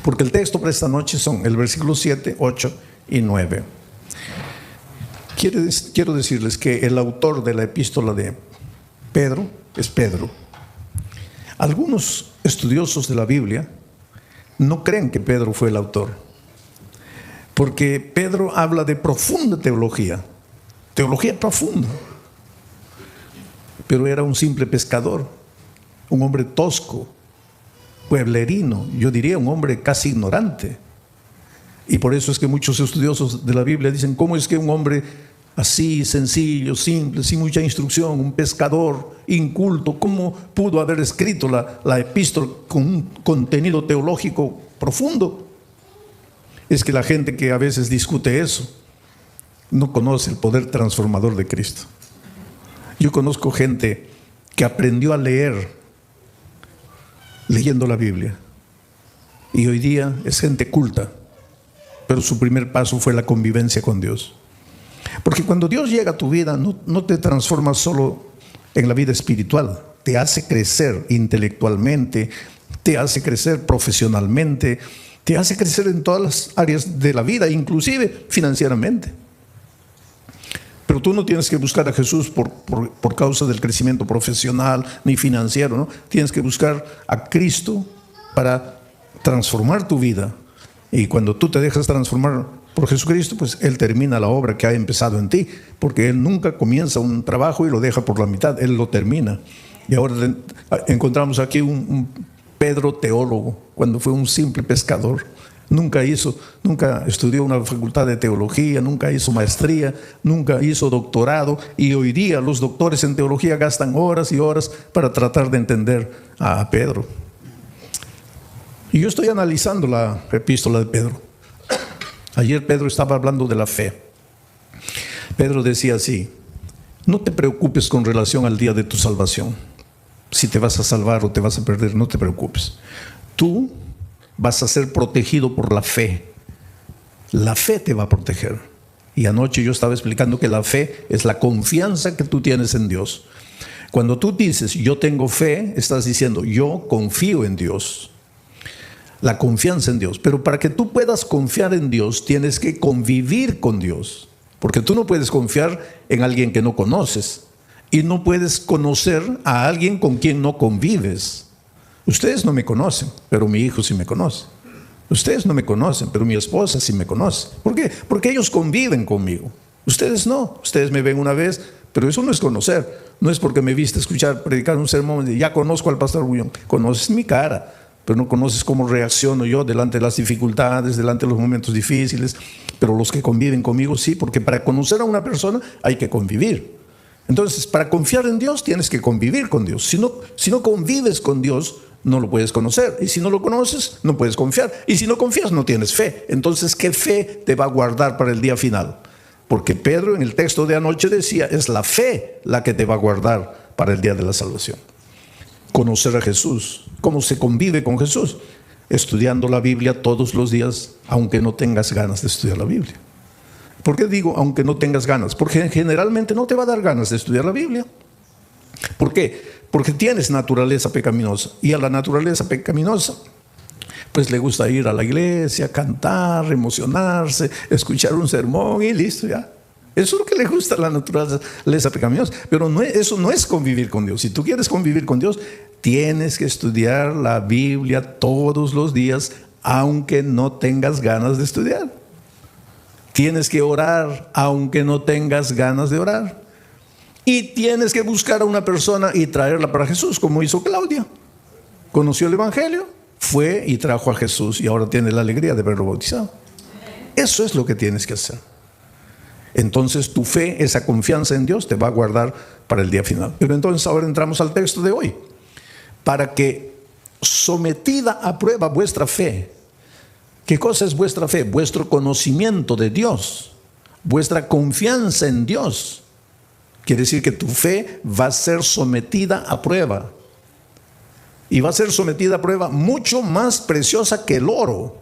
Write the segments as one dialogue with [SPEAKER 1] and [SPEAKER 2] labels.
[SPEAKER 1] Porque el texto para esta noche son el versículo 7, 8 y 9. Quiero decirles que el autor de la epístola de Pedro es Pedro. Algunos estudiosos de la Biblia no creen que Pedro fue el autor, porque Pedro habla de profunda teología profunda, pero era un simple pescador, un hombre tosco, pueblerino, yo diría un hombre casi ignorante. Y por eso es que muchos estudiosos de la Biblia dicen: ¿cómo es que un hombre así, sencillo, simple, sin mucha instrucción, un pescador inculto, cómo pudo haber escrito la epístola con un contenido teológico profundo? Es que la gente que a veces discute eso no conoce el poder transformador de Cristo. Yo conozco gente que aprendió a leer leyendo la Biblia, y hoy día es gente culta, pero su primer paso fue la convivencia con Dios. Porque cuando Dios llega a tu vida, no te transforma solo en la vida espiritual, te hace crecer intelectualmente, te hace crecer profesionalmente, te hace crecer en todas las áreas de la vida, inclusive financieramente. Pero tú no tienes que buscar a Jesús por causa del crecimiento profesional ni financiero, ¿no? Tienes que buscar a Cristo para transformar tu vida. Y cuando tú te dejas transformar por Jesucristo, pues Él termina la obra que ha empezado en ti, porque Él nunca comienza un trabajo y lo deja por la mitad, Él lo termina. Y ahora encontramos aquí un Pedro teólogo, cuando fue un simple pescador. Nunca estudió una facultad de teología, nunca hizo maestría, nunca hizo doctorado, y hoy día los doctores en teología gastan horas y horas para tratar de entender a Pedro. Y yo estoy analizando la epístola de Pedro. Ayer Pedro estaba hablando de la fe. Pedro decía así: no te preocupes con relación al día de tu salvación. Si te vas a salvar o te vas a perder, no te preocupes. Tú vas a ser protegido por la fe. La fe te va a proteger. Y anoche yo estaba explicando que la fe es la confianza que tú tienes en Dios. Cuando tú dices yo tengo fe, estás diciendo yo confío en Dios. La confianza en Dios. Pero para que tú puedas confiar en Dios, tienes que convivir con Dios. Porque tú no puedes confiar en alguien que no conoces. Y no puedes conocer a alguien con quien no convives. Ustedes no me conocen, pero mi hijo sí me conoce. Ustedes no me conocen, pero mi esposa sí me conoce. ¿Por qué? Porque ellos conviven conmigo. Ustedes no. Ustedes me ven una vez, pero eso no es conocer. No es porque me viste escuchar predicar un sermón y ya conozco al pastor Bullón. Conoces mi cara, pero no conoces cómo reacciono yo delante de las dificultades, delante de los momentos difíciles. Pero los que conviven conmigo sí, porque para conocer a una persona hay que convivir. Entonces, para confiar en Dios tienes que convivir con Dios. Si no convives con Dios, no lo puedes conocer. Y si no lo conoces, no puedes confiar. Y si no confías, no tienes fe. Entonces, ¿qué fe te va a guardar para el día final? Porque Pedro en el texto de anoche decía, es la fe la que te va a guardar para el día de la salvación. Conocer a Jesús. ¿Cómo se convive con Jesús? Estudiando la Biblia todos los días, aunque no tengas ganas de estudiar la Biblia. ¿Por qué digo aunque no tengas ganas? Porque generalmente no te va a dar ganas de estudiar la Biblia. ¿Por qué? Porque tienes naturaleza pecaminosa, y a la naturaleza pecaminosa pues le gusta ir a la iglesia, cantar, emocionarse, escuchar un sermón y listo ya. Eso es lo que le gusta a la naturaleza pecaminosa. Pero eso no es convivir con Dios. Si tú quieres convivir con Dios, tienes que estudiar la Biblia todos los días, aunque no tengas ganas de estudiar. Tienes que orar aunque no tengas ganas de orar. Y tienes que buscar a una persona y traerla para Jesús, como hizo Claudia. Conoció el Evangelio, fue y trajo a Jesús, y ahora tiene la alegría de verlo bautizado. Eso es lo que tienes que hacer. Entonces tu fe, esa confianza en Dios, te va a guardar para el día final. Pero entonces ahora entramos al texto de hoy. Para que, sometida a prueba vuestra fe. ¿Qué cosa es vuestra fe? Vuestro conocimiento de Dios, vuestra confianza en Dios. Quiere decir que tu fe va a ser sometida a prueba. Y va a ser sometida a prueba mucho más preciosa que el oro.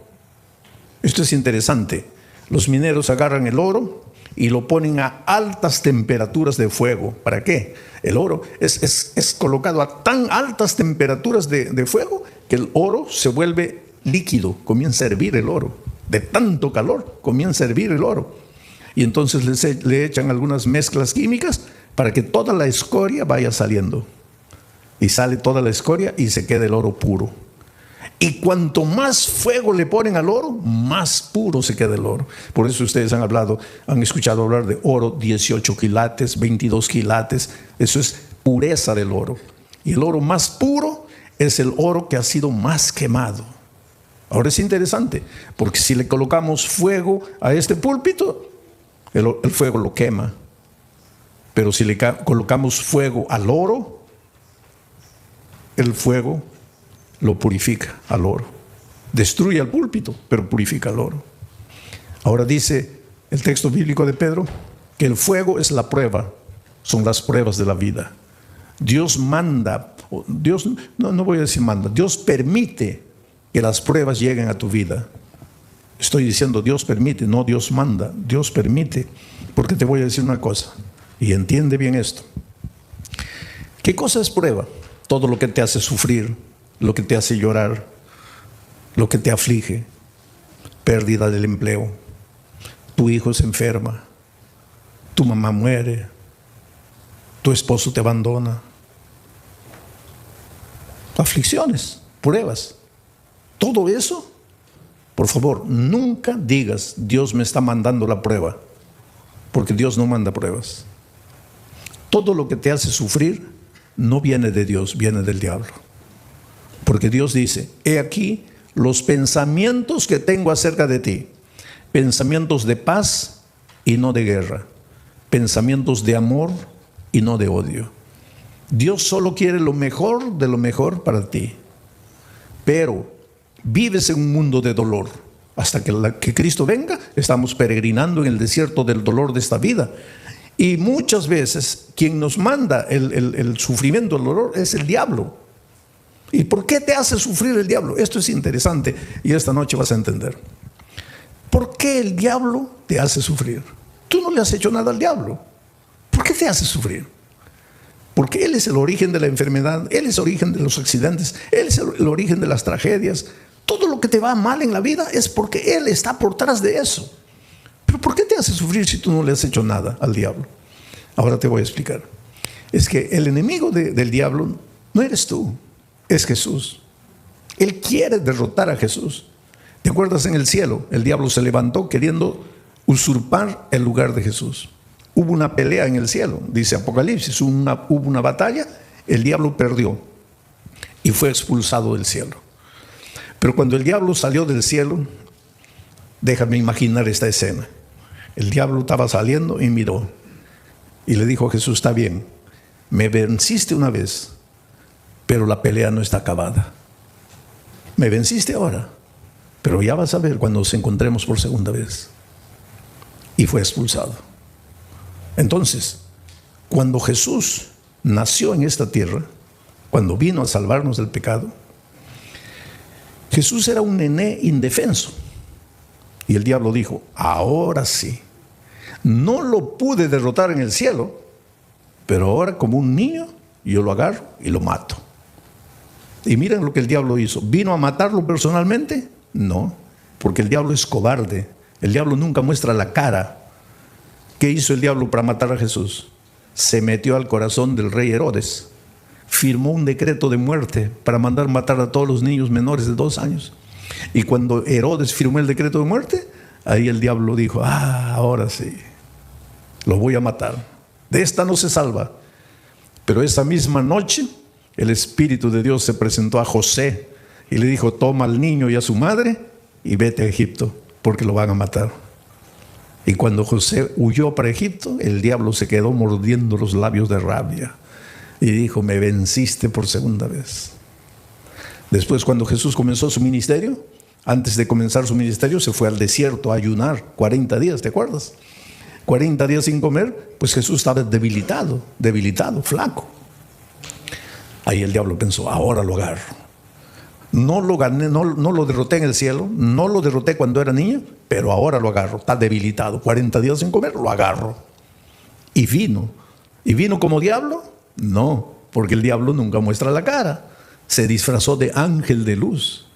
[SPEAKER 1] Esto es interesante. Los mineros agarran el oro y lo ponen a altas temperaturas de fuego. ¿Para qué? El oro es colocado a tan altas temperaturas de fuego que el oro se vuelve líquido, comienza a hervir el oro. De tanto calor comienza a hervir el oro. Y entonces le echan algunas mezclas químicas para que toda la escoria vaya saliendo. Y sale toda la escoria y se queda el oro puro. Y cuanto más fuego le ponen al oro, más puro se queda el oro. Por eso ustedes han escuchado hablar de oro 18 quilates, 22 quilates. Eso es pureza del oro. Y el oro más puro es el oro que ha sido más quemado. Ahora es interesante, porque si le colocamos fuego a este púlpito, el fuego lo quema. Pero si le colocamos fuego al oro, el fuego lo purifica al oro. Destruye al púlpito, pero purifica al oro. Ahora dice el texto bíblico de Pedro que el fuego es la prueba, son las pruebas de la vida. Dios manda, no voy a decir manda, Dios permite que las pruebas lleguen a tu vida. Estoy diciendo Dios permite, no Dios manda, Dios permite, porque te voy a decir una cosa, y entiende bien esto. ¿Qué cosa es prueba? Todo lo que te hace sufrir, lo que te hace llorar, lo que te aflige, pérdida del empleo, tu hijo se enferma, tu mamá muere, tu esposo te abandona. Aflicciones, pruebas. Todo eso, por favor, nunca digas Dios me está mandando la prueba, porque Dios no manda pruebas. Todo lo que te hace sufrir no viene de Dios, viene del diablo. Porque Dios dice, he aquí los pensamientos que tengo acerca de ti, pensamientos de paz y no de guerra, pensamientos de amor y no de odio. Dios solo quiere lo mejor de lo mejor para ti, pero vives en un mundo de dolor. Hasta que Cristo venga, estamos peregrinando en el desierto del dolor de esta vida. Y muchas veces quien nos manda el sufrimiento, el dolor, es el diablo. ¿Y por qué te hace sufrir el diablo? Esto es interesante y esta noche vas a entender. ¿Por qué el diablo te hace sufrir? Tú no le has hecho nada al diablo. ¿Por qué te hace sufrir? Porque Él es el origen de la enfermedad, Él es el origen de los accidentes, Él es el origen de las tragedias. Todo lo que te va mal en la vida es porque Él está por detrás de eso. Pero ¿por qué te hace sufrir si tú no le has hecho nada al diablo? Ahora te voy a explicar. Es que el enemigo del diablo no eres tú, es Jesús. Él quiere derrotar a Jesús. ¿Te acuerdas en el cielo? El diablo se levantó queriendo usurpar el lugar de Jesús. Hubo una pelea en el cielo, dice Apocalipsis, hubo una batalla, el diablo perdió y fue expulsado del cielo. Pero cuando el diablo salió del cielo, déjame imaginar esta escena. El diablo estaba saliendo y miró y le dijo a Jesús, está bien, me venciste una vez, pero la pelea no está acabada. Me venciste ahora, pero ya vas a ver cuando nos encontremos por segunda vez. Y fue expulsado. Entonces, cuando Jesús nació en esta tierra, cuando vino a salvarnos del pecado, Jesús era un nené indefenso. Y el diablo dijo, ahora sí, no lo pude derrotar en el cielo, pero ahora como un niño, yo lo agarro y lo mato. Y miren lo que el diablo hizo. ¿Vino a matarlo personalmente? No, porque el diablo es cobarde. El diablo nunca muestra la cara. ¿Qué hizo el diablo para matar a Jesús? Se metió al corazón del rey Herodes. Firmó un decreto de muerte para mandar matar a todos los niños menores de 2 años. Y cuando Herodes firmó el decreto de muerte, ahí el diablo dijo, ahora sí, lo voy a matar. De esta no se salva. Pero esa misma noche, el Espíritu de Dios se presentó a José y le dijo, toma al niño y a su madre y vete a Egipto, porque lo van a matar. Y cuando José huyó para Egipto, el diablo se quedó mordiendo los labios de rabia y dijo, me venciste por segunda vez. Después, cuando Jesús comenzó su ministerio, antes de comenzar su ministerio, se fue al desierto a ayunar 40 días, ¿te acuerdas? 40 días sin comer, pues Jesús estaba debilitado, flaco. Ahí el diablo pensó, ahora lo agarro. No lo gané, no lo derroté en el cielo, no lo derroté cuando era niño, pero ahora lo agarro, está debilitado, 40 días sin comer, lo agarro. Y vino. ¿Y vino como diablo? No, porque el diablo nunca muestra la cara. Se disfrazó de ángel de luz.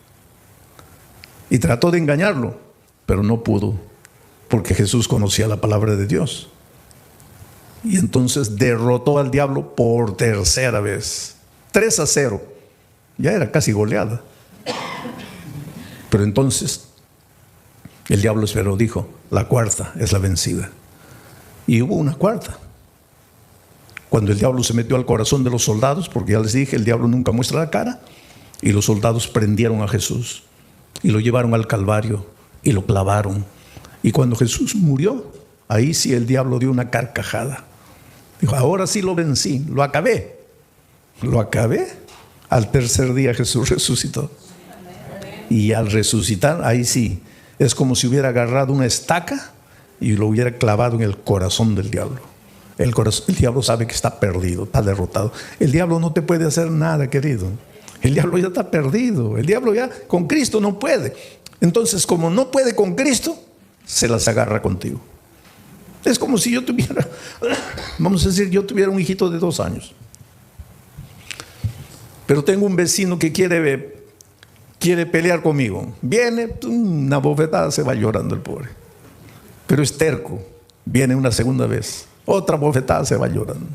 [SPEAKER 1] Y trató de engañarlo, pero no pudo, porque Jesús conocía la palabra de Dios. Y entonces derrotó al diablo por tercera vez. 3-0. Ya era casi goleada. Pero entonces el diablo esperó, dijo, la cuarta es la vencida. Y hubo una cuarta. Cuando el diablo se metió al corazón de los soldados, porque ya les dije, el diablo nunca muestra la cara, y los soldados prendieron a Jesús y lo llevaron al Calvario y lo clavaron. Y cuando Jesús murió, ahí sí el diablo dio una carcajada. Dijo, ahora sí lo vencí, lo acabé. Lo acabé. Al tercer día Jesús resucitó. Y al resucitar, ahí sí, es como si hubiera agarrado una estaca y lo hubiera clavado en el corazón del diablo. El diablo sabe que está perdido, está derrotado. El diablo no te puede hacer nada, querido. El diablo ya está perdido. El diablo ya con Cristo no puede. Entonces, como no puede con Cristo, se las agarra contigo. Es como si yo tuviera, vamos a decir, yo tuviera un hijito de 2 años. Pero tengo un vecino que quiere pelear conmigo. Viene, una bofetada, se va llorando el pobre. Pero es terco. Viene una segunda vez. Otra bofetada, se va llorando.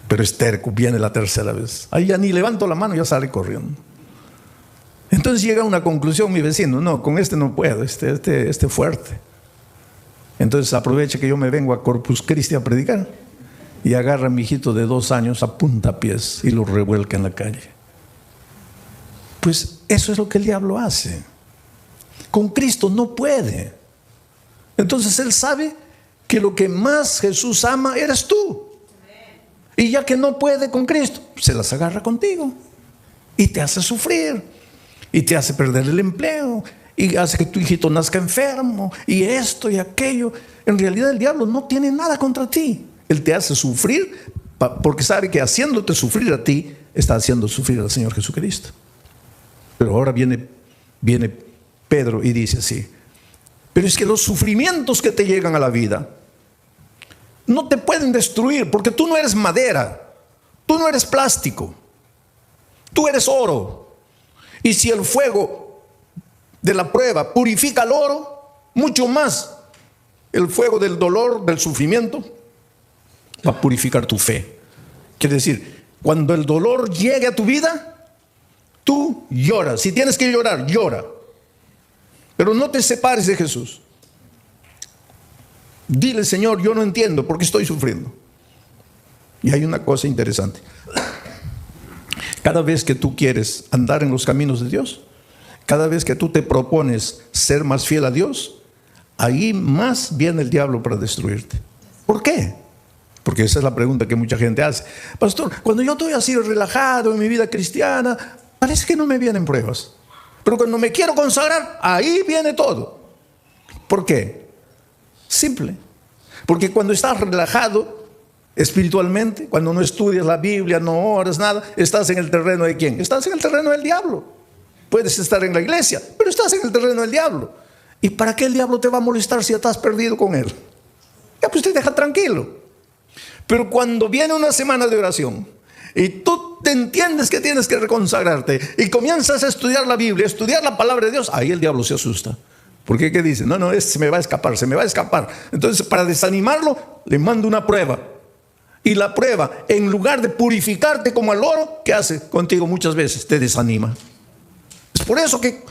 [SPEAKER 1] Pero es terco, viene la tercera vez. Ahí ya ni levanto la mano, ya sale corriendo. Entonces llega a una conclusión mi vecino, no, con este no puedo, este fuerte. Entonces aprovecha que yo me vengo a Corpus Christi a predicar y agarra a mi hijito de 2 años a puntapiés y lo revuelca en la calle. Pues eso es lo que el diablo hace. Con Cristo no puede. Entonces él sabe que lo que más Jesús ama eres tú. Y ya que no puede con Cristo, se las agarra contigo y te hace sufrir y te hace perder el empleo y hace que tu hijito nazca enfermo y esto y aquello. En realidad el diablo no tiene nada contra ti. Él te hace sufrir porque sabe que haciéndote sufrir a ti, está haciendo sufrir al Señor Jesucristo. Pero ahora viene Pedro y dice así, pero es que los sufrimientos que te llegan a la vida no te pueden destruir, porque tú no eres madera, tú no eres plástico, tú eres oro. Y si el fuego de la prueba purifica el oro, mucho más el fuego del dolor, del sufrimiento, va a purificar tu fe. Quiere decir, cuando el dolor llegue a tu vida, tú lloras. Si tienes que llorar, llora. Pero no te separes de Jesús. Dile, Señor, yo no entiendo por qué estoy sufriendo. Y hay una cosa interesante. Cada vez que tú quieres andar en los caminos de Dios, cada vez que tú te propones ser más fiel a Dios, ahí más viene el diablo para destruirte. ¿Por qué? Porque esa es la pregunta que mucha gente hace. Pastor, cuando yo estoy así relajado en mi vida cristiana, parece que no me vienen pruebas. Pero cuando me quiero consagrar, ahí viene todo. ¿Por qué? Simple. Porque cuando estás relajado espiritualmente, cuando no estudias la Biblia, no oras nada, estás en el terreno de ¿quién? Estás en el terreno del diablo. Puedes estar en la iglesia, pero estás en el terreno del diablo. ¿Y para qué el diablo te va a molestar si estás perdido con él? Ya pues te deja tranquilo. Pero cuando viene una semana de oración y tú te entiendes que tienes que reconsagrarte y comienzas a estudiar la Biblia, a estudiar la palabra de Dios, ahí el diablo se asusta. Porque ¿qué dice? No, se me va a escapar, se me va a escapar. Entonces, para desanimarlo, le mando una prueba. Y la prueba, en lugar de purificarte como el oro, ¿qué hace contigo muchas veces? Te desanima. Es por eso que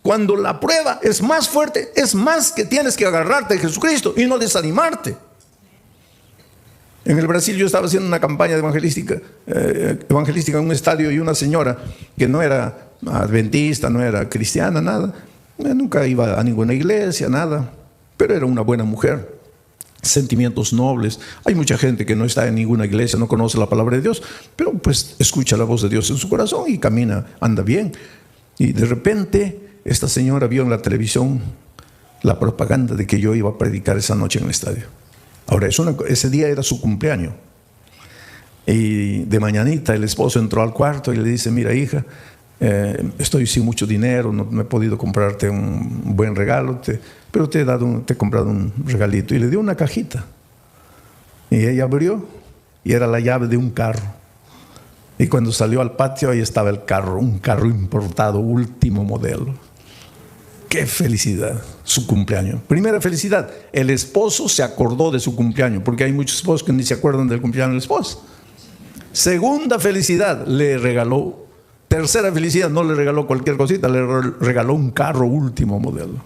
[SPEAKER 1] cuando la prueba es más fuerte, es más que tienes que agarrarte de Jesucristo y no desanimarte. En el Brasil yo estaba haciendo una campaña evangelística en un estadio, y una señora que no era adventista, no era cristiana, nada, nunca iba a ninguna iglesia, nada, pero era una buena mujer, sentimientos nobles. Hay mucha gente que no está en ninguna iglesia, no conoce la palabra de Dios, pero pues escucha la voz de Dios en su corazón y camina, anda bien. Y de repente esta señora vio en la televisión la propaganda de que yo iba a predicar esa noche en el estadio. Ahora, ese día era su cumpleaños. Y de mañanita el esposo entró al cuarto y le dice, mira hija, estoy sin mucho dinero, no he podido comprarte un buen regalo, pero te he comprado un regalito. Y le dio una cajita. Y ella abrió y era la llave de un carro. Y cuando salió al patio, ahí estaba el carro, un carro importado, último modelo. ¡Qué felicidad! Su cumpleaños. Primera felicidad, el esposo se acordó de su cumpleaños, porque hay muchos esposos que ni se acuerdan del cumpleaños del esposo. Segunda felicidad, le regaló. Tercera felicidad, no le regaló cualquier cosita, le regaló un carro último modelo.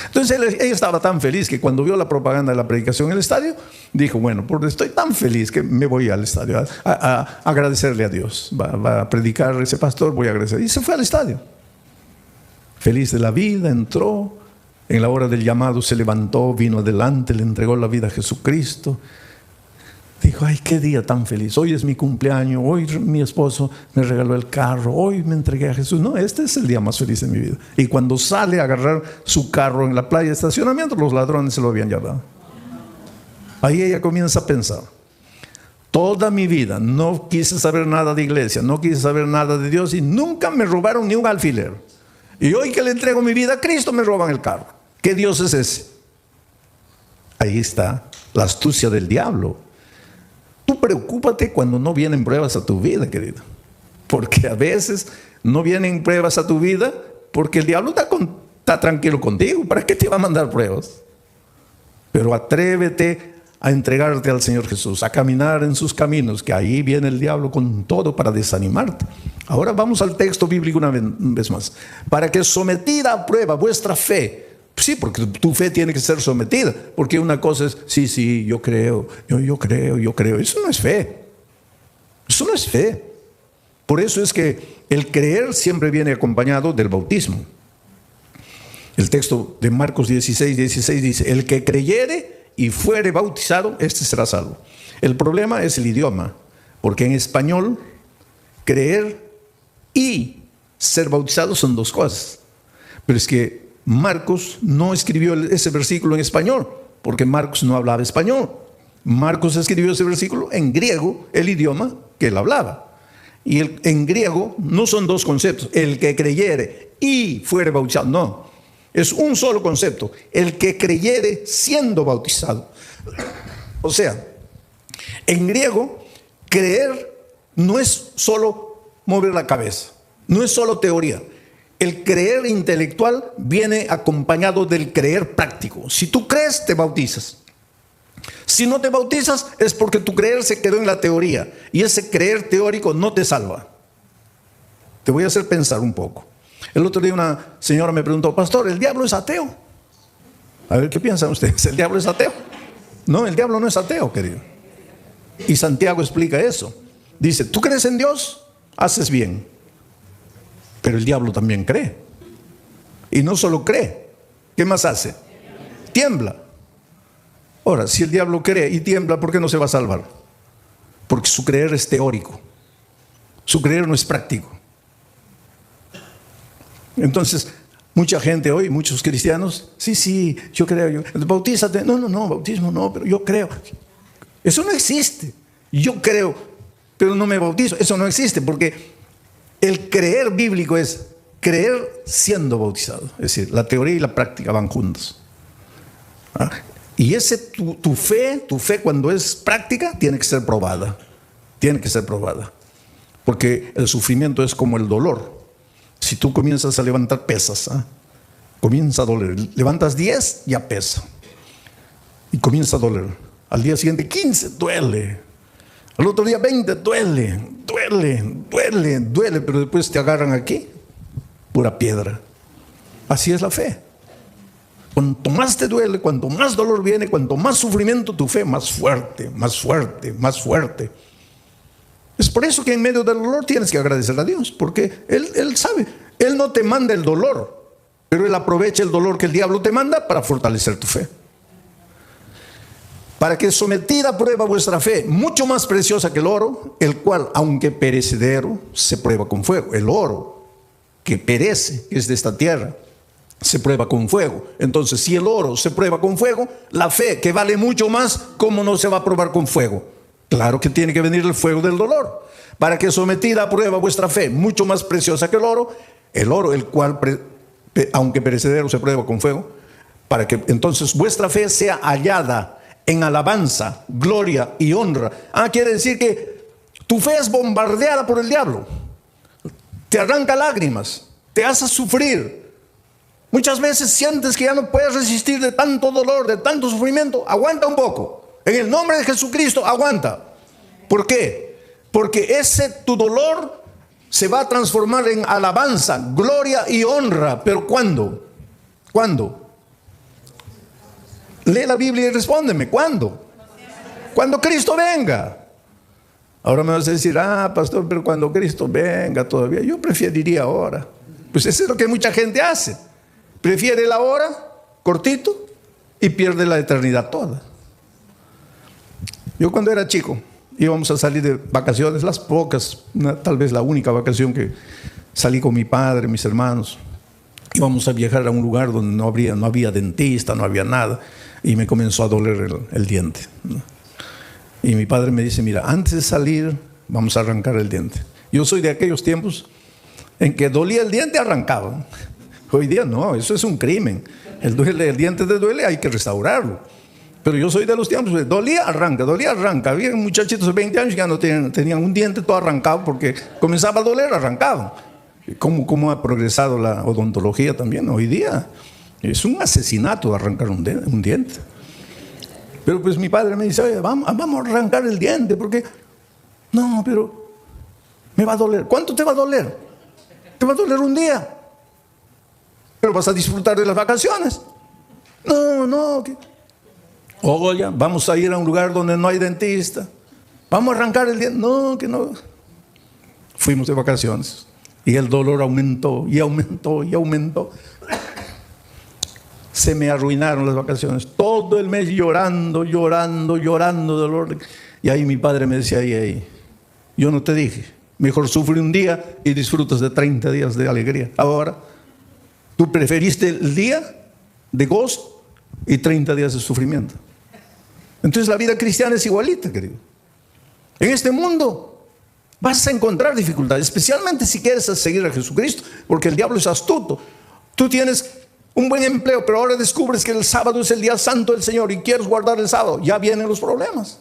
[SPEAKER 1] Entonces ella estaba tan feliz que cuando vio la propaganda de la predicación en el estadio, dijo, bueno, porque estoy tan feliz que me voy al estadio a agradecerle a Dios. Va a predicar ese pastor, voy a agradecer. Y se fue al estadio. Feliz de la vida, entró. En la hora del llamado se levantó, vino adelante, le entregó la vida a Jesucristo. Dijo, ay, qué día tan feliz. Hoy es mi cumpleaños, hoy mi esposo me regaló el carro, hoy me entregué a Jesús. No, este es el día más feliz de mi vida. Y cuando sale a agarrar su carro en la playa de estacionamiento, los ladrones se lo habían llevado. Ahí ella comienza a pensar, toda mi vida no quise saber nada de iglesia, no quise saber nada de Dios y nunca me robaron ni un alfiler. Y hoy que le entrego mi vida a Cristo me roban el carro. ¿Qué Dios es ese? Ahí está la astucia del diablo. Tú preocúpate cuando no vienen pruebas a tu vida, querido. Porque a veces no vienen pruebas a tu vida porque el diablo está tranquilo contigo. ¿Para qué te va a mandar pruebas? Pero atrévete a entregarte al Señor Jesús, a caminar en sus caminos, que ahí viene el diablo con todo para desanimarte. Ahora vamos al texto bíblico una vez más. Para que sometida a prueba vuestra fe. Sí, porque tu fe tiene que ser sometida. Porque una cosa es, sí, yo creo. Eso no es fe. Eso no es fe. Por eso es que el creer siempre viene acompañado del bautismo. El texto de Marcos 16 dice, el que creyere y fuere bautizado, este será salvo. El problema es el idioma. Porque en español, creer y ser bautizado son dos cosas. Pero es que Marcos no escribió ese versículo en español, porque Marcos no hablaba español. Marcos escribió ese versículo en griego, el idioma que él hablaba. Y en griego no son dos conceptos, el que creyere y fuere bautizado, no. Es un solo concepto, el que creyere siendo bautizado. O sea, en griego, creer no es solo mover la cabeza, no es solo teoría. El creer intelectual viene acompañado del creer práctico. Si tú crees, te bautizas. Si no te bautizas, es porque tu creer se quedó en la teoría. Y ese creer teórico no te salva. Te voy a hacer pensar un poco. El otro día una señora me preguntó, pastor, ¿el diablo es ateo? A ver, ¿qué piensan ustedes? ¿El diablo es ateo? No, el diablo no es ateo, querido. Y Santiago explica eso. Dice, ¿tú crees en Dios? Haces bien. Pero el diablo también cree. Y no solo cree. ¿Qué más hace? Tiembla. Ahora, si el diablo cree y tiembla, ¿por qué no se va a salvar? Porque su creer es teórico. Su creer no es práctico. Entonces, mucha gente hoy, muchos cristianos, sí, yo creo, bautízate. No, bautismo no, pero yo creo. Eso no existe. Yo creo, pero no me bautizo. Eso no existe porque el creer bíblico es creer siendo bautizado. Es decir, la teoría y la práctica van juntos. Y tu fe cuando es práctica tiene que ser probada. Tiene que ser probada. Porque el sufrimiento es como el dolor. Si tú comienzas a levantar pesas, comienza a doler. Levantas 10, ya pesa. Y comienza a doler. Al día siguiente 15, duele. Al otro día 20, duele, pero después te agarran aquí, pura piedra. Así es la fe. Cuanto más te duele, cuanto más dolor viene, cuanto más sufrimiento, tu fe más fuerte, más fuerte, más fuerte. Es por eso que en medio del dolor tienes que agradecer a Dios, porque Él sabe, Él no te manda el dolor, pero Él aprovecha el dolor que el diablo te manda para fortalecer tu fe. Para que sometida a prueba vuestra fe, mucho más preciosa que el oro, el cual, aunque perecedero, se prueba con fuego. El oro que perece, que es de esta tierra, se prueba con fuego. Entonces, si el oro se prueba con fuego, la fe, que vale mucho más, ¿cómo no se va a probar con fuego? Claro que tiene que venir el fuego del dolor. Para que sometida a prueba vuestra fe, mucho más preciosa que el oro, el cual, aunque perecedero, se prueba con fuego, para que entonces vuestra fe sea hallada en alabanza, gloria y honra. Quiere decir que tu fe es bombardeada por el diablo. Te arranca lágrimas, te hace sufrir, Muchas veces sientes que ya no puedes resistir de tanto dolor, de tanto sufrimiento. Aguanta un poco. En el nombre de Jesucristo, aguanta. ¿Por qué? Porque tu dolor se va a transformar en alabanza, gloria y honra. ¿Pero cuándo? ¿Cuándo? Lee la Biblia y respóndeme. ¿Cuándo? Cuando Cristo venga. Ahora me vas a decir, pastor, pero cuando Cristo venga todavía. Yo preferiría ahora. Pues eso es lo que mucha gente hace. Prefiere la hora, cortito, y pierde la eternidad toda. Yo cuando era chico, íbamos a salir de vacaciones, las pocas, tal vez la única vacación que salí con mi padre, mis hermanos. Íbamos a viajar a un lugar donde no había dentista, no había nada, y me comenzó a doler el diente. Y mi padre me dice, mira, antes de salir, vamos a arrancar el diente. Yo soy de aquellos tiempos en que dolía el diente, arrancaba. Hoy día no, eso es un crimen. El diente te duele, hay que restaurarlo. Pero yo soy de los tiempos de dolía, arranca. Había muchachitos de 20 años que ya no tenían un diente todo arrancado porque comenzaba a doler, arrancaban. ¿Cómo ha progresado la odontología también hoy día? Es un asesinato arrancar un diente. Pero pues mi padre me dice, oye, vamos a arrancar el diente, porque no, pero me va a doler. ¿Cuánto te va a doler? Te va a doler un día, pero vas a disfrutar de las vacaciones. No. Oye, vamos a ir a un lugar donde no hay dentista. Vamos a arrancar el diente. No, que no. Fuimos de vacaciones y el dolor aumentó y aumentó. Se me arruinaron las vacaciones. Todo el mes llorando dolor. Y ahí mi padre me decía, ahí, yo no te dije, mejor sufre un día y disfrutas de 30 días de alegría. Ahora, tú preferiste el día de gozo y 30 días de sufrimiento. Entonces la vida cristiana es igualita, querido. En este mundo vas a encontrar dificultades, especialmente si quieres seguir a Jesucristo, porque el diablo es astuto. Tú tienes un buen empleo, pero ahora descubres que el sábado es el día santo del Señor y quieres guardar el sábado. Ya vienen los problemas.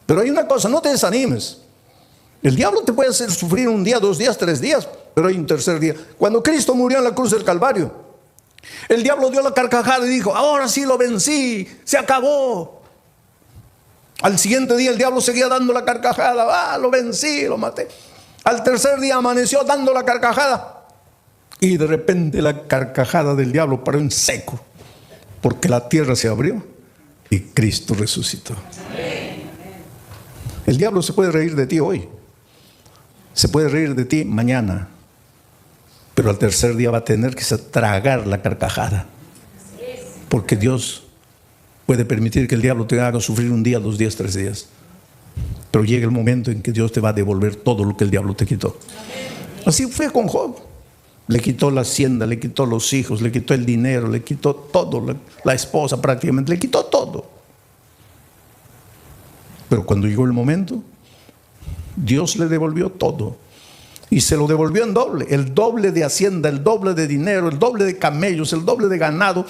[SPEAKER 1] Pero hay una cosa, no te desanimes. El diablo te puede hacer sufrir un día, 2 días, 3 días, pero hay un tercer día. Cuando Cristo murió en la cruz del Calvario, el diablo dio la carcajada y dijo, ahora sí lo vencí, se acabó. Al siguiente día el diablo seguía dando la carcajada, lo vencí, lo maté. Al tercer día amaneció dando la carcajada. Y de repente la carcajada del diablo paró en seco, porque la tierra se abrió y Cristo resucitó. El diablo se puede reír de ti hoy, se puede reír de ti mañana, pero al tercer día va a tener que tragar la carcajada, porque Dios puede permitir que el diablo te haga sufrir un día, 2 días, 3 días, pero llega el momento en que Dios te va a devolver todo lo que el diablo te quitó. Así fue con Job. Le quitó la hacienda, le quitó los hijos, le quitó el dinero, le quitó todo, la esposa prácticamente, le quitó todo. Pero cuando llegó el momento, Dios le devolvió todo. Y se lo devolvió en doble. El doble de hacienda, el doble de dinero, el doble de camellos, el doble de ganado,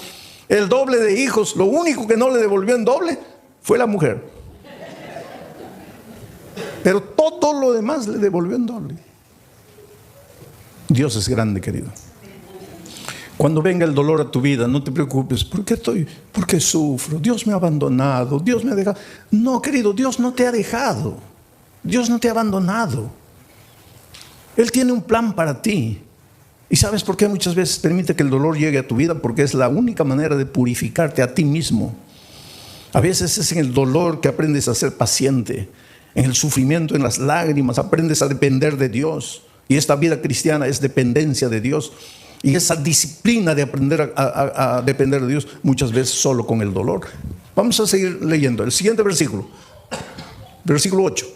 [SPEAKER 1] el doble de hijos. Lo único que no le devolvió en doble fue la mujer. Pero todo lo demás le devolvió en doble. Dios es grande, querido. Cuando venga el dolor a tu vida, no te preocupes. ¿Por qué sufro? Dios me ha abandonado, Dios me ha dejado. No, querido, Dios no te ha dejado. Dios no te ha abandonado. Él tiene un plan para ti. ¿Y sabes por qué muchas veces permite que el dolor llegue a tu vida? Porque es la única manera de purificarte a ti mismo. A veces es en el dolor que aprendes a ser paciente. En el sufrimiento, en las lágrimas, aprendes a depender de Dios. Y esta vida cristiana es dependencia de Dios. Y esa disciplina de aprender a depender de Dios, muchas veces solo con el dolor. Vamos a seguir leyendo. El siguiente versículo. Versículo 8.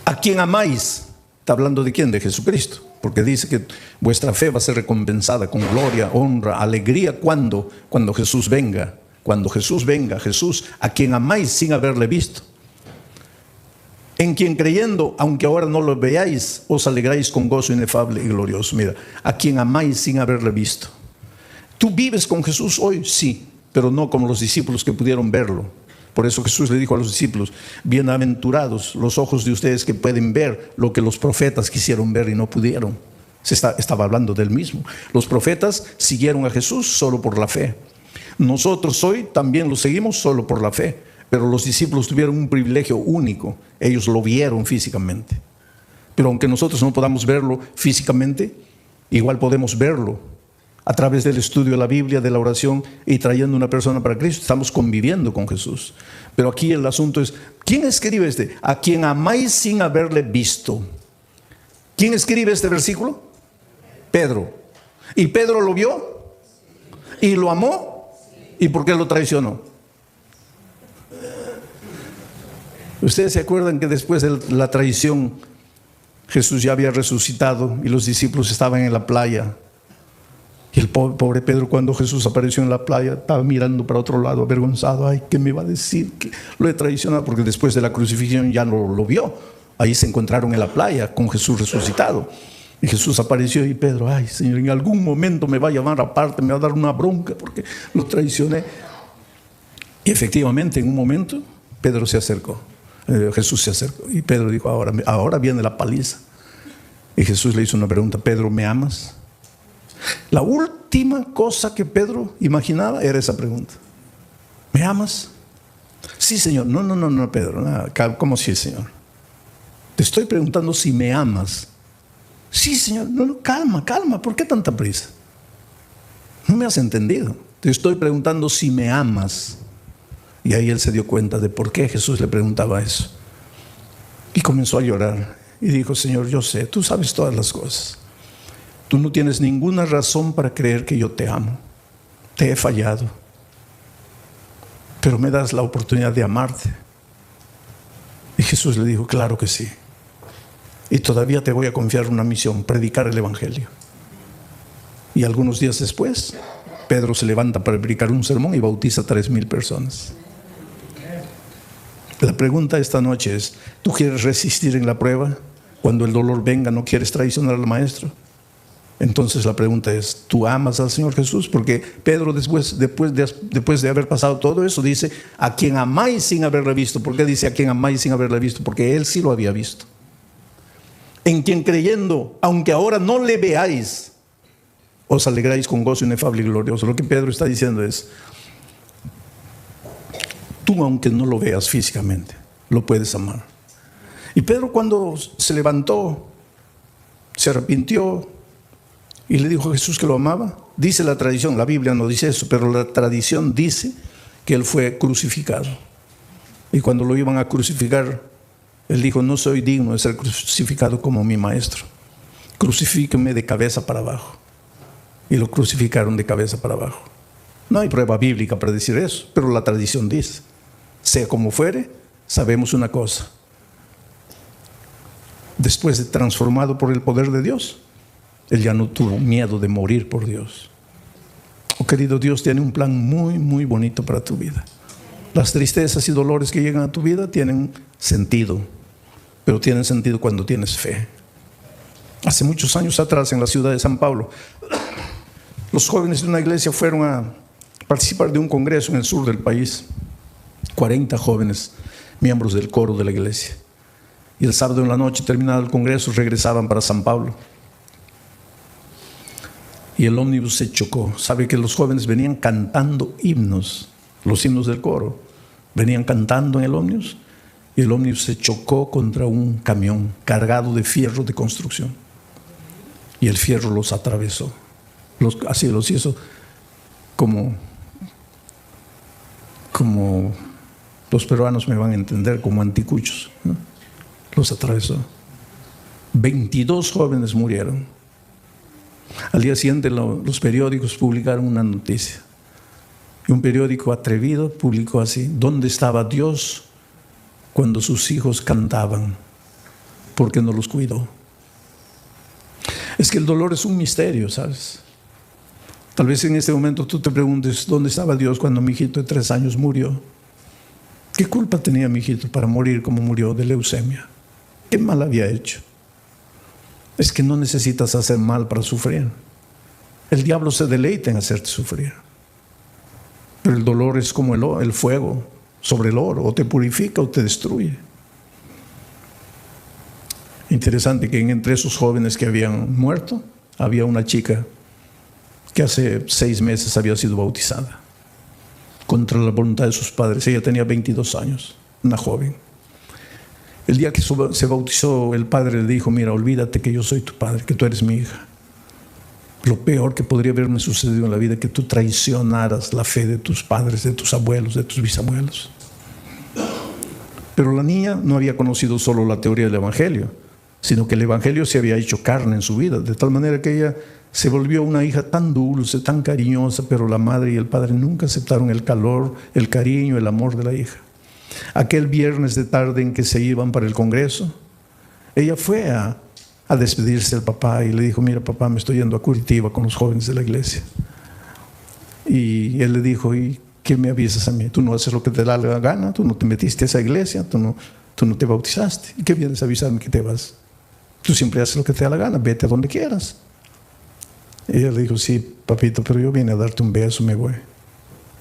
[SPEAKER 1] ¿A quién amáis? Está hablando de quién, de Jesucristo. Porque dice que vuestra fe va a ser recompensada con gloria, honra, alegría. ¿Cuándo? Cuando Jesús venga. Cuando Jesús venga, Jesús, a quien amáis sin haberle visto. En quien creyendo, aunque ahora no lo veáis, os alegráis con gozo inefable y glorioso. Mira, a quien amáis sin haberle visto. ¿Tú vives con Jesús hoy? Sí, pero no como los discípulos que pudieron verlo. Por eso Jesús le dijo a los discípulos, bienaventurados los ojos de ustedes que pueden ver lo que los profetas quisieron ver y no pudieron. Estaba hablando del mismo. Los profetas siguieron a Jesús solo por la fe. Nosotros hoy también lo seguimos solo por la fe. Pero los discípulos tuvieron un privilegio único. Ellos lo vieron físicamente. Pero aunque nosotros no podamos verlo físicamente, igual podemos verlo a través del estudio de la Biblia, de la oración y trayendo una persona para Cristo. Estamos conviviendo con Jesús. Pero aquí el asunto es, ¿quién escribe este? A quien amáis sin haberle visto. ¿Quién escribe este versículo? Pedro. ¿Y Pedro lo vio? ¿Y lo amó? ¿Y por qué lo traicionó? Ustedes se acuerdan que después de la traición Jesús ya había resucitado y los discípulos estaban en la playa. Y el pobre Pedro, cuando Jesús apareció en la playa, estaba mirando para otro lado, avergonzado. Ay, ¿qué me va a decir? Que lo he traicionado, porque después de la crucifixión ya no lo vio. Ahí se encontraron en la playa con Jesús resucitado. Y Jesús apareció y Pedro, ay, Señor, en algún momento me va a llamar aparte, me va a dar una bronca porque lo traicioné. Y efectivamente, en un momento, Pedro se acercó. Jesús se acercó y Pedro dijo, ahora viene la paliza. Y Jesús le hizo una pregunta, Pedro, ¿me amas? La última cosa que Pedro imaginaba era esa pregunta. ¿Me amas? Sí, Señor. No, Pedro. No, ¿cómo sí, Señor? Te estoy preguntando si me amas. Sí, Señor. No, calma. ¿Por qué tanta prisa? No me has entendido. Te estoy preguntando si me amas. Y ahí él se dio cuenta de por qué Jesús le preguntaba eso. Y comenzó a llorar. Y dijo, Señor, yo sé, tú sabes todas las cosas. Tú no tienes ninguna razón para creer que yo te amo. Te he fallado. Pero me das la oportunidad de amarte. Y Jesús le dijo, claro que sí. Y todavía te voy a confiar una misión, predicar el Evangelio. Y algunos días después, Pedro se levanta para predicar un sermón y bautiza a 3,000 personas. La pregunta esta noche es, ¿tú quieres resistir en la prueba? Cuando el dolor venga, ¿no quieres traicionar al maestro? Entonces la pregunta es, ¿tú amas al Señor Jesús? Porque Pedro después de haber pasado todo eso dice, a quien amáis sin haberle visto. ¿Por qué dice a quien amáis sin haberle visto? Porque él sí lo había visto. En quien creyendo, aunque ahora no le veáis, os alegráis con gozo inefable y glorioso. Lo que Pedro está diciendo es, tú aunque no lo veas físicamente, lo puedes amar. Y Pedro cuando se levantó, se arrepintió, y le dijo a Jesús que lo amaba. Dice la tradición, la Biblia no dice eso, pero la tradición dice que él fue crucificado. Y cuando lo iban a crucificar, él dijo, no soy digno de ser crucificado como mi maestro. Crucifíqueme de cabeza para abajo. Y lo crucificaron de cabeza para abajo. No hay prueba bíblica para decir eso, pero la tradición dice. Sea como fuere, sabemos una cosa. Después de transformado por el poder de Dios, él ya no tuvo miedo de morir por Dios. Oh, querido, Dios tiene un plan muy, muy bonito para tu vida. Las tristezas y dolores que llegan a tu vida tienen sentido, pero tienen sentido cuando tienes fe. Hace muchos años atrás, en la ciudad de San Pablo, los jóvenes de una iglesia fueron a participar de un congreso en el sur del país. 40 jóvenes, miembros del coro de la iglesia. Y el sábado en la noche, terminado el congreso, regresaban para San Pablo. Y el ómnibus se chocó. Sabe que los jóvenes venían cantando himnos, los himnos del coro. Venían cantando en el ómnibus y el ómnibus se chocó contra un camión cargado de fierro de construcción. Y el fierro los atravesó. Así los hizo como los peruanos me van a entender, como anticuchos, ¿no? Los atravesó. 22 jóvenes murieron. Al día siguiente los periódicos publicaron una noticia. Y un periódico atrevido publicó así: ¿dónde estaba Dios cuando sus hijos cantaban? ¿Por qué no los cuidó? Es que el dolor es un misterio, ¿sabes? Tal vez en este momento tú te preguntes: ¿dónde estaba Dios cuando mi hijito de 3 años murió? ¿Qué culpa tenía mi hijito para morir como murió de leucemia? ¿Qué mal había hecho? Es que no necesitas hacer mal para sufrir. El diablo se deleita en hacerte sufrir. Pero el dolor es como el fuego sobre el oro: o te purifica o te destruye. Interesante que entre esos jóvenes que habían muerto, había una chica que hace 6 meses había sido bautizada contra la voluntad de sus padres. Ella tenía 22 años, una joven. El día que se bautizó, el padre le dijo: mira, olvídate que yo soy tu padre, que tú eres mi hija. Lo peor que podría haberme sucedido en la vida es que tú traicionaras la fe de tus padres, de tus abuelos, de tus bisabuelos. Pero la niña no había conocido solo la teoría del Evangelio, sino que el Evangelio se había hecho carne en su vida, de tal manera que ella se volvió una hija tan dulce, tan cariñosa, pero la madre y el padre nunca aceptaron el calor, el cariño, el amor de la hija. Aquel viernes de tarde en que se iban para el congreso, ella fue a despedirse del papá y le dijo: mira, papá, me estoy yendo a Curitiba con los jóvenes de la iglesia. Y él le dijo: ¿y qué me avisas a mí? Tú no haces lo que te da la gana, tú no te metiste a esa iglesia, tú no te bautizaste. ¿Y qué vienes a avisarme que te vas? Tú siempre haces lo que te da la gana, vete a donde quieras. Y ella le dijo: sí, papito, pero yo vine a darte un beso, me voy.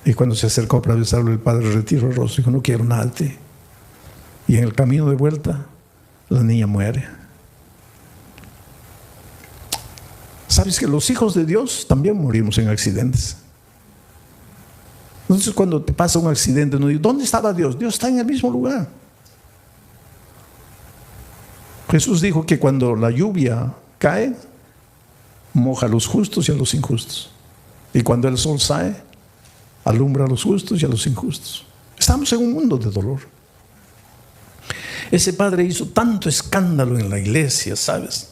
[SPEAKER 1] Y cuando se acercó para besarlo, el padre retiró el rostro y dijo: no quiero nada de ti. Y en el camino de vuelta, la niña muere. ¿Sabes que los hijos de Dios también morimos en accidentes? Entonces, cuando te pasa un accidente, no digo: ¿dónde estaba Dios? Dios está en el mismo lugar. Jesús dijo que cuando la lluvia cae, moja a los justos y a los injustos. Y cuando el sol sale, alumbra a los justos y a los injustos. Estamos en un mundo de dolor. Ese padre hizo tanto escándalo en la iglesia, ¿sabes?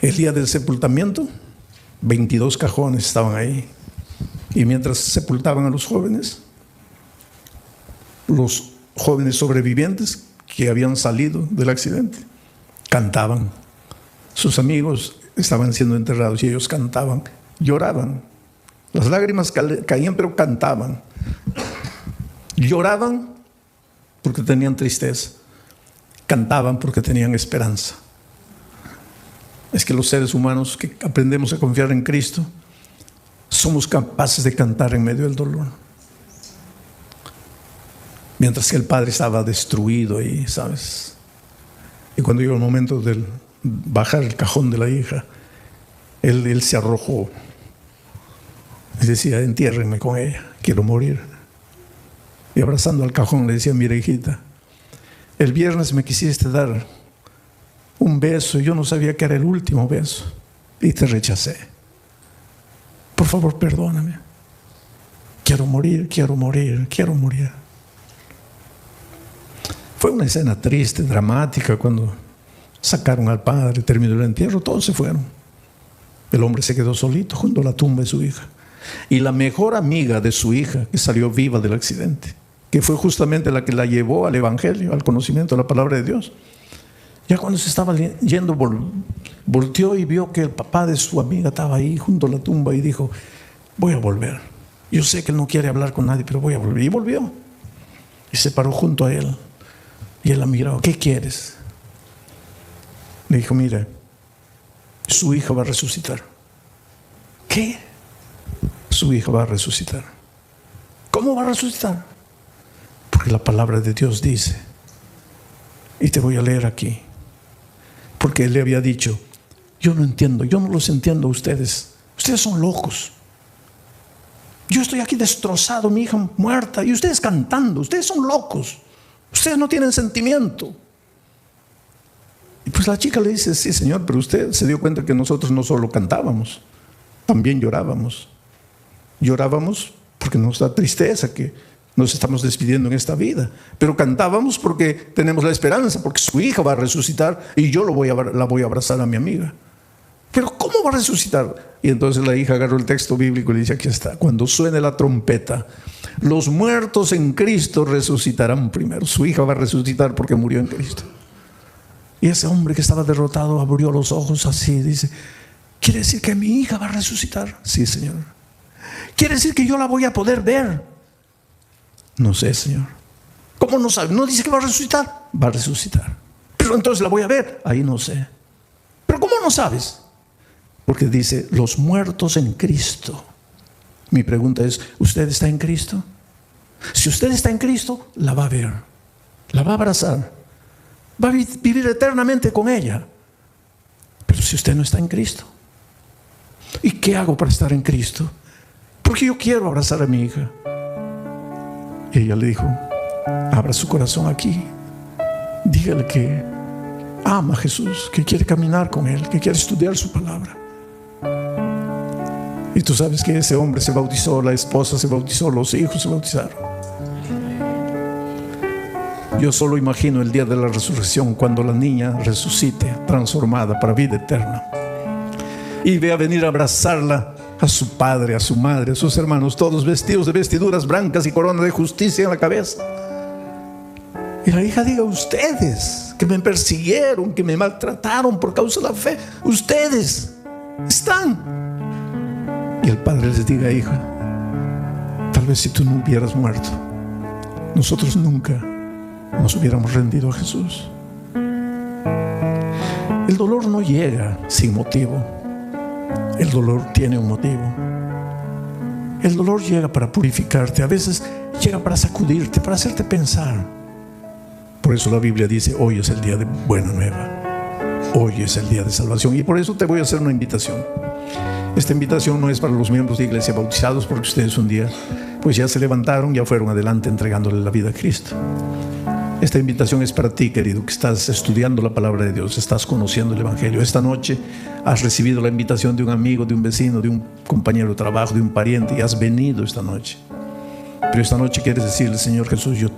[SPEAKER 1] El día del sepultamiento, 22 cajones estaban ahí. Y mientras sepultaban a los jóvenes sobrevivientes que habían salido del accidente, cantaban. Sus amigos estaban siendo enterrados y ellos cantaban, lloraban. Las lágrimas caían, pero cantaban. Lloraban porque tenían tristeza. Cantaban porque tenían esperanza. Es que los seres humanos que aprendemos a confiar en Cristo somos capaces de cantar en medio del dolor. Mientras que el padre estaba destruido ahí, ¿sabes? Y cuando llegó el momento de bajar el cajón de la hija, él se arrojó y decía: entiérrenme con ella, quiero morir. Y abrazando al cajón le decía: mira, hijita, el viernes me quisiste dar un beso y yo no sabía que era el último beso y te rechacé. Por favor, perdóname. Quiero morir, quiero morir, quiero morir. Fue una escena triste, dramática, cuando sacaron al padre, terminó el entierro, todos se fueron. El hombre se quedó solito junto a la tumba de su hija. Y la mejor amiga de su hija, que salió viva del accidente, que fue justamente la que la llevó al Evangelio, al conocimiento de la palabra de Dios, ya cuando se estaba yendo, volteó y vio que el papá de su amiga estaba ahí junto a la tumba y dijo: voy a volver. Yo sé que él no quiere hablar con nadie, pero voy a volver. Y volvió. Y se paró junto a él. Y él la miró: ¿qué quieres? Le dijo: mire, su hija va a resucitar. ¿Qué? Su hija va a resucitar. ¿Cómo va a resucitar? Porque la palabra de Dios dice, y te voy a leer aquí, porque él le había dicho: yo no entiendo, yo no los entiendo a ustedes. Ustedes son locos. Yo estoy aquí destrozado, mi hija muerta, y ustedes cantando. Ustedes son locos. Ustedes no tienen sentimiento. Y pues la chica le dice: sí, señor, pero usted se dio cuenta que nosotros no solo cantábamos, también llorábamos. Llorábamos porque nos da tristeza que nos estamos despidiendo en esta vida, pero cantábamos porque tenemos la esperanza, porque su hija va a resucitar y yo la voy a abrazar a mi amiga. Pero ¿cómo va a resucitar? Y entonces la hija agarró el texto bíblico y le dice: aquí está, cuando suene la trompeta, los muertos en Cristo resucitarán primero. Su hija va a resucitar porque murió en Cristo. Y ese hombre que estaba derrotado abrió los ojos así y dice: ¿quiere decir que mi hija va a resucitar? Sí, Señor. ¿Quiere decir que yo la voy a poder ver? No sé, Señor. ¿Cómo no sabe? ¿No dice que va a resucitar? Va a resucitar. Pero entonces la voy a ver. Ahí no sé. ¿Pero cómo no sabes? Porque dice: los muertos en Cristo. Mi pregunta es: ¿usted está en Cristo? Si usted está en Cristo, la va a ver, la va a abrazar, va a vivir eternamente con ella. Pero si usted no está en Cristo, ¿Y qué hago para estar en Cristo? Porque yo quiero abrazar a mi hija. Y ella le dijo: abra su corazón aquí. Dígale que ama a Jesús, que quiere caminar con Él, que quiere estudiar su palabra. Y tú sabes que ese hombre se bautizó, la esposa se bautizó, los hijos se bautizaron. Yo solo imagino el día de la resurrección, cuando la niña resucite, transformada para vida eterna, y vea venir a abrazarla a su padre, a su madre, a sus hermanos, todos vestidos de vestiduras blancas y corona de justicia en la cabeza. Y la hija diga: ustedes que me persiguieron, que me maltrataron por causa de la fe, ustedes están. Y el padre les diga: hija, tal vez si tú no hubieras muerto, nosotros nunca nos hubiéramos rendido a Jesús. El dolor no llega sin motivo. El dolor tiene un motivo. El dolor llega para purificarte. A veces llega para sacudirte, para hacerte pensar. Por eso la Biblia dice: hoy es el día de buena nueva. Hoy es el día de salvación. Y por eso te voy a hacer una invitación. Esta invitación no es para los miembros de iglesia bautizados, porque ustedes un día pues ya se levantaron, ya fueron adelante entregándole la vida a Cristo. Esta invitación es para ti, querido, que estás estudiando la palabra de Dios, estás conociendo el Evangelio. Esta noche has recibido la invitación de un amigo, de un vecino, de un compañero de trabajo, de un pariente, y has venido esta noche. Pero esta noche quieres decirle: Señor Jesús, yo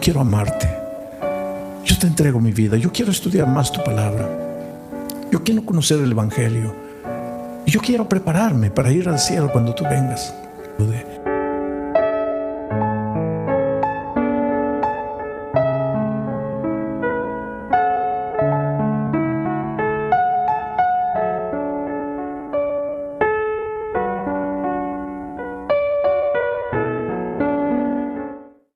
[SPEAKER 1] quiero amarte. Yo te entrego mi vida. Yo quiero estudiar más tu palabra. Yo quiero conocer el Evangelio. Y yo quiero prepararme para ir al cielo cuando tú vengas.